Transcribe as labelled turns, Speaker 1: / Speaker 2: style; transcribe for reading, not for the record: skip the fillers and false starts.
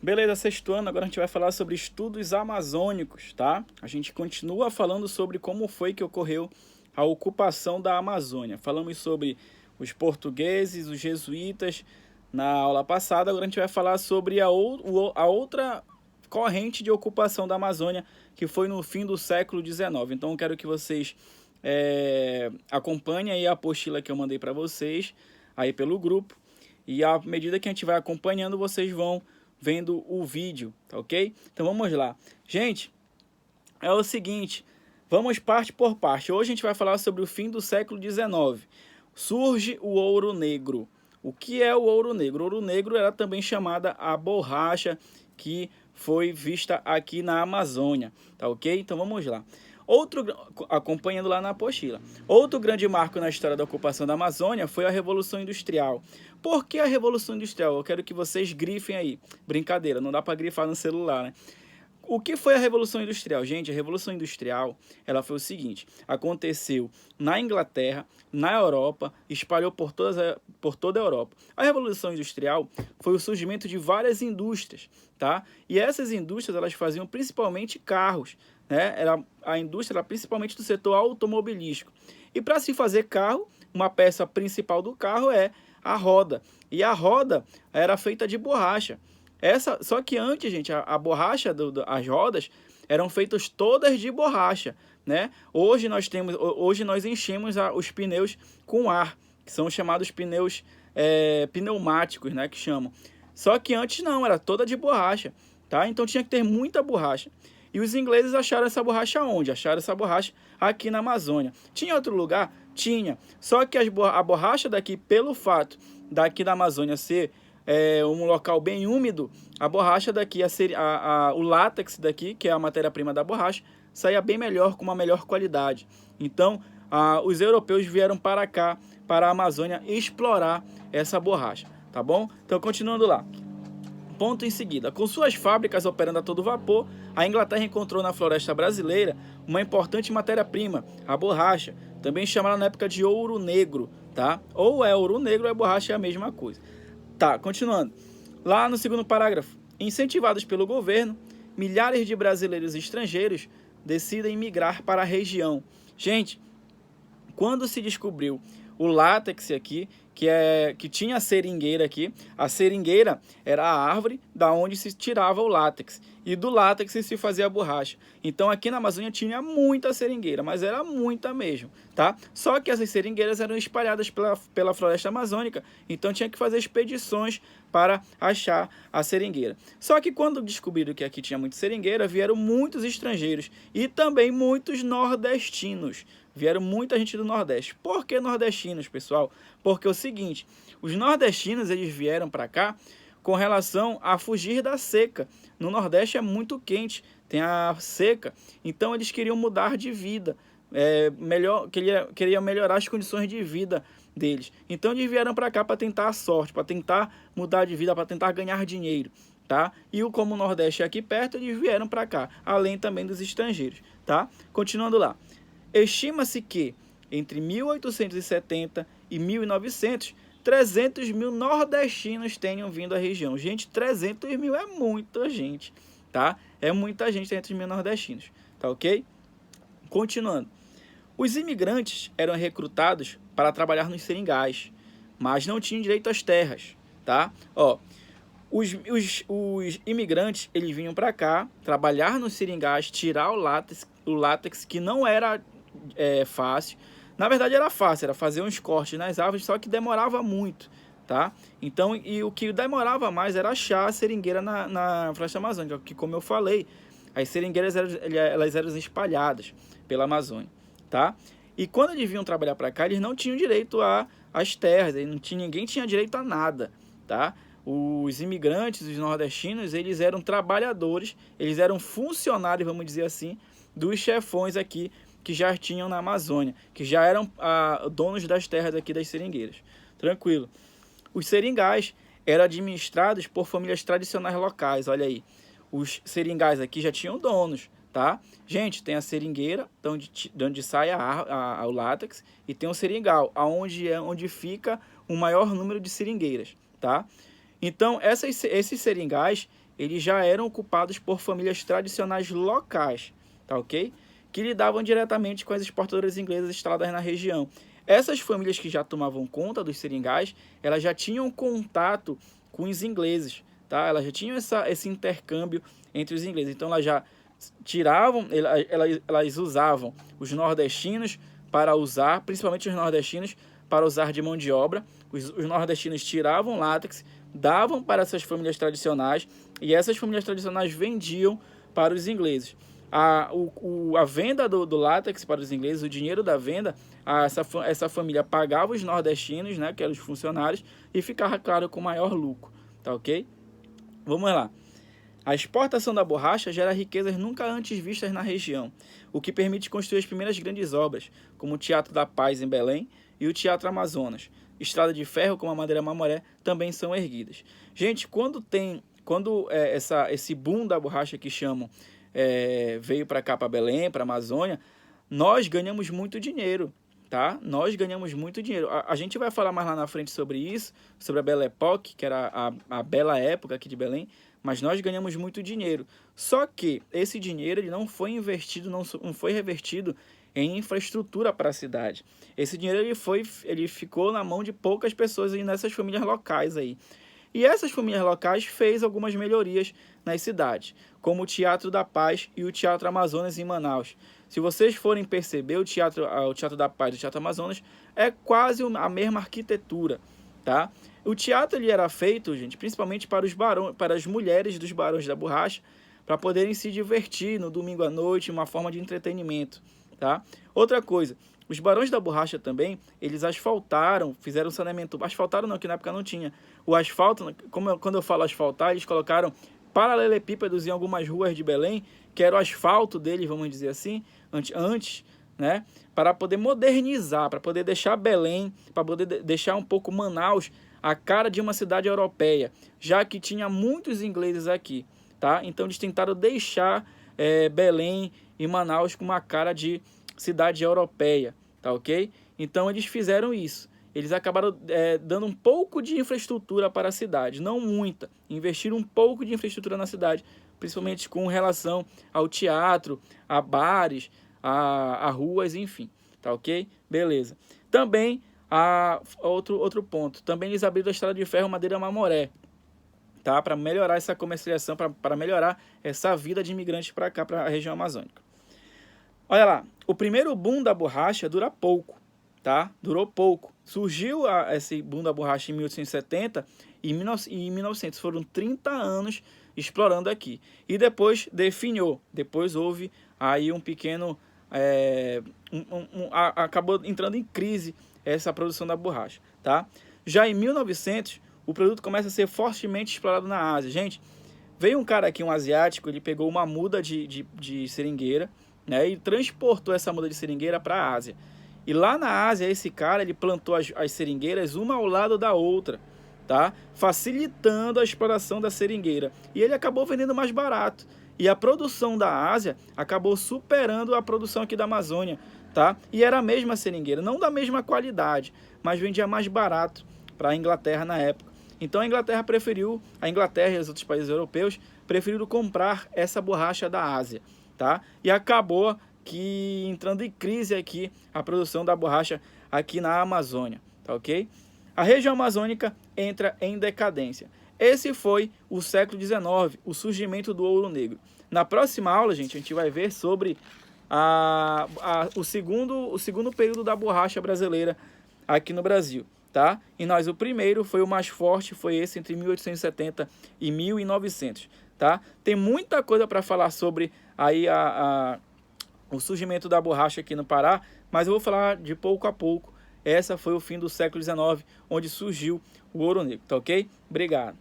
Speaker 1: Beleza, sexto ano, agora a gente vai falar sobre estudos amazônicos, tá? A gente continua falando sobre como foi que ocorreu a ocupação da Amazônia. Falamos sobre os portugueses, os jesuítas na aula passada, agora a gente vai falar sobre a outra corrente de ocupação da Amazônia, que foi no fim do século XIX. Então eu quero que vocês acompanhem aí a apostila que eu mandei para vocês, aí pelo grupo, e à medida que a gente vai acompanhando, vocês vão vendo o vídeo, tá ok? Então vamos lá. Gente, é o seguinte, vamos parte por parte. Hoje a gente vai falar sobre o fim do século XIX. Surge o ouro negro. O que é o ouro negro? O ouro negro era também chamada a borracha que foi vista aqui na Amazônia, tá ok? Então vamos lá. Acompanhando lá na apostila. Outro grande marco na história da ocupação da Amazônia foi a Revolução Industrial. Por que a Revolução Industrial? Eu quero que vocês grifem aí. Brincadeira, não dá para grifar no celular, né? O que foi a Revolução Industrial? Gente, a Revolução Industrial, ela foi o seguinte, aconteceu na Inglaterra, na Europa, espalhou por toda a Europa. A Revolução Industrial foi o surgimento de várias indústrias, tá? E essas indústrias, elas faziam principalmente carros, né? A indústria era principalmente do setor automobilístico. E para se fazer carro, uma peça principal do carro é a roda. E a roda era feita de borracha. Só que antes, gente, a borracha, as rodas eram feitas todas de borracha, né? Hoje nós enchemos os pneus com ar, que são chamados pneus pneumáticos, né? Que chamam. Só que antes não, era toda de borracha, tá? Então tinha que ter muita borracha. E os ingleses acharam essa borracha onde? Acharam essa borracha aqui na Amazônia. Tinha outro lugar? Tinha. Só que a borracha daqui, pelo fato daqui da Amazônia ser um local bem úmido, a borracha daqui, o látex daqui, que é a matéria-prima da borracha, saía bem melhor, com uma melhor qualidade. Então, os europeus vieram para cá, para a Amazônia, explorar essa borracha, tá bom? Então, continuando lá. Ponto em seguida. Com suas fábricas operando a todo vapor, a Inglaterra encontrou na floresta brasileira uma importante matéria-prima, a borracha, também chamada na época de ouro negro, tá? Ou é ouro negro ou é borracha, é a mesma coisa. Tá, continuando. Lá no segundo parágrafo. Incentivados pelo governo, milhares de brasileiros e estrangeiros decidem migrar para a região. Gente, quando se descobriu o látex aqui, que tinha a seringueira aqui, a seringueira era a árvore da onde se tirava o látex, e do látex se fazia a borracha. Então aqui na Amazônia tinha muita seringueira, mas era muita mesmo, tá? Só que essas seringueiras eram espalhadas pela floresta amazônica, então tinha que fazer expedições para achar a seringueira. Só que quando descobriram que aqui tinha muita seringueira, vieram muitos estrangeiros e também muitos nordestinos. Vieram muita gente do Nordeste. Por que nordestinos, pessoal? Porque é o seguinte, os nordestinos eles vieram para cá com relação a fugir da seca. No Nordeste é muito quente, tem a seca, então eles queriam mudar de vida, queria melhorar as condições de vida deles. Então eles vieram para cá para tentar a sorte, para tentar mudar de vida, para tentar ganhar dinheiro, tá? E como o Nordeste é aqui perto, eles vieram para cá, além também dos estrangeiros, tá? Continuando lá. Estima-se que entre 1870 e 1900, 300 mil nordestinos tenham vindo à região. Gente, 300 mil é muita gente, tá? É muita gente, 300 mil nordestinos, tá ok? Continuando. Os imigrantes eram recrutados para trabalhar nos seringais, mas não tinham direito às terras, tá? Ó, os imigrantes, eles vinham para cá, trabalhar nos seringais, tirar o látex que não era fácil. Na verdade era fácil, era fazer uns cortes nas árvores, só que demorava muito, tá? Então, e o que demorava mais era achar a seringueira na floresta amazônica, que como eu falei, as seringueiras elas eram espalhadas pela Amazônia, tá? E quando eles vinham trabalhar para cá, eles não tinham direito às terras, ninguém tinha direito a nada, tá? Os imigrantes, os nordestinos, eles eram trabalhadores, eles eram funcionários, vamos dizer assim, dos chefões aqui que já tinham na Amazônia, que já eram donos das terras aqui das seringueiras. Tranquilo. Os seringais eram administrados por famílias tradicionais locais, olha aí. Os seringais aqui já tinham donos, tá? Gente, tem a seringueira, de onde sai o látex, e tem o seringal, onde fica o maior número de seringueiras, tá? Então, esses seringais, eles já eram ocupados por famílias tradicionais locais, tá ok? Que lidavam diretamente com as exportadoras inglesas instaladas na região. Essas famílias que já tomavam conta dos seringais, elas já tinham contato com os ingleses, tá? Elas já tinham esse intercâmbio entre os ingleses. Então elas já tiravam, elas usavam os nordestinos para usar, principalmente os nordestinos, para usar de mão de obra. Os nordestinos tiravam látex, davam para essas famílias tradicionais e essas famílias tradicionais vendiam para os ingleses. A venda do látex para os ingleses, o dinheiro da venda, essa família pagava os nordestinos, né, que eram os funcionários, e ficava, claro, com maior lucro, tá ok? Vamos lá. A exportação da borracha gera riquezas nunca antes vistas na região, o que permite construir as primeiras grandes obras, como o Teatro da Paz em Belém e o Teatro Amazonas. Estrada de ferro como a Madeira Mamoré também são erguidas. Gente, quando esse boom da borracha que chamam veio para cá, para Belém, para a Amazônia, nós ganhamos muito dinheiro, tá? Nós ganhamos muito dinheiro. A gente vai falar mais lá na frente sobre isso, sobre a Belle Époque, que era a bela época aqui de Belém, mas nós ganhamos muito dinheiro. Só que esse dinheiro ele não foi investido, não foi revertido em infraestrutura para a cidade. Esse dinheiro ele ficou na mão de poucas pessoas aí nessas famílias locais aí. E essas famílias locais fez algumas melhorias nas cidades, como o Teatro da Paz e o Teatro Amazonas em Manaus. Se vocês forem perceber, o Teatro da Paz e o Teatro Amazonas é quase a mesma arquitetura, tá? O teatro ele era feito, gente, principalmente para as mulheres dos barões da borracha, para poderem se divertir no domingo à noite, uma forma de entretenimento, tá? Outra coisa, os barões da borracha também, eles asfaltaram, fizeram saneamento, asfaltaram não, que na época não tinha. O asfalto, quando eu falo asfaltar, eles colocaram paralelepípedos em algumas ruas de Belém, que era o asfalto deles, vamos dizer assim, antes, né? Para poder modernizar, para poder deixar Belém, para poder deixar um pouco Manaus a cara de uma cidade europeia, já que tinha muitos ingleses aqui, tá? Então eles tentaram deixar Belém e Manaus com uma cara de cidade europeia, tá ok? Então eles fizeram isso. Eles acabaram dando um pouco de infraestrutura para a cidade, não muita, investiram um pouco de infraestrutura na cidade, principalmente com relação ao teatro, a bares, a ruas, enfim, tá ok? Beleza. Também, outro ponto, também eles abriram a estrada de ferro Madeira Mamoré, tá? Para melhorar essa comercialização, para melhorar essa vida de imigrantes para cá, para a região amazônica. Olha lá, o primeiro boom da borracha dura pouco, tá? Durou pouco. Surgiu esse boom da borracha em 1870 e em 1900. Foram 30 anos explorando aqui. E depois definhou. Depois houve aí um pequeno... acabou entrando em crise essa produção da borracha, tá? Já em 1900, o produto começa a ser fortemente explorado na Ásia. Gente, veio um cara aqui, um asiático, ele pegou uma muda de seringueira, né, e transportou essa muda de seringueira para a Ásia. E lá na Ásia, esse cara, ele plantou as seringueiras uma ao lado da outra, tá? Facilitando a exploração da seringueira. E ele acabou vendendo mais barato. E a produção da Ásia acabou superando a produção aqui da Amazônia, tá? E era a mesma seringueira, não da mesma qualidade, mas vendia mais barato para a Inglaterra na época. Então a Inglaterra e os outros países europeus preferiram comprar essa borracha da Ásia, tá? E acabou que entrando em crise aqui a produção da borracha aqui na Amazônia, tá ok? A região amazônica entra em decadência. Esse foi o século XIX, o surgimento do ouro negro. Na próxima aula, gente, a gente vai ver sobre o segundo período da borracha brasileira aqui no Brasil, tá? E o primeiro foi o mais forte, foi esse entre 1870 e 1900, tá? Tem muita coisa para falar sobre aí o surgimento da borracha aqui no Pará, mas eu vou falar de pouco a pouco. Essa foi o fim do século XIX, onde surgiu o ouro negro, tá ok? Obrigado.